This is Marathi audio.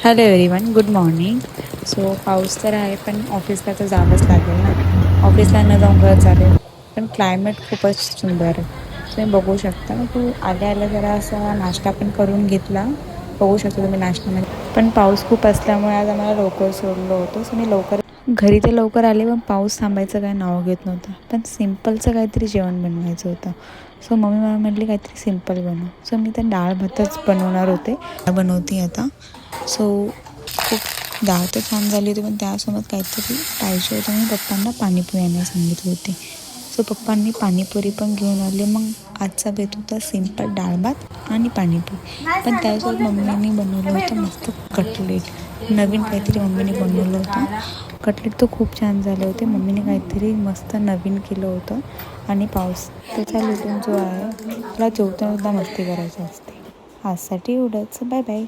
Hello everyone, good morning. So पाऊस तर आहे पण ऑफिसला तर जावंच लागेल ना. ऑफिसला न जाऊन घर चालेल, पण क्लायमेट खूपच सुंदर आहे. तुम्ही बघू शकता की आल्या आल्या जरा असा नाश्ता पण करून घेतला. बघू शकता तुम्ही नाश्त्यामध्ये, पण पाऊस खूप असल्यामुळे आज आम्हाला लवकर सोडलं होतं. सो मी लवकर घरी तर लवकर आले, पण पाऊस थांबायचं काय नाव घेत नव्हता. पण सिम्पलचं काहीतरी जेवण बनवायचं होतं. सो मम्मी मला म्हटली काहीतरी सिम्पल बनव. सो मी तर डाळ भातच बनवणार होते, बनवते आता. सो खूप डाळ तर छान झाली होती, पण त्यासोबत काहीतरी पाहिजे होतं म्हणून पप्पांना पाणीपुरी आणायला सांगितले होते. सो पप्पांनी पाणीपुरी पण घेऊन आले. मग आजचा बेत होता सिम्पल डाळ भात आणि पाणीपुरी. पण त्यासोबत मम्मीने बनवलं होतं मस्त कटलेट. नवीन काहीतरी मम्मीने बनवलं होतं. कटलेट तर खूप छान झाले होते. मम्मीने काहीतरी मस्त नवीन केलं होतं. आणि पाऊस त्याचा लुटून जो आहे, त्याला जेवताना मस्ती करायची असते. आजसाठी एवढंच. Bye bye.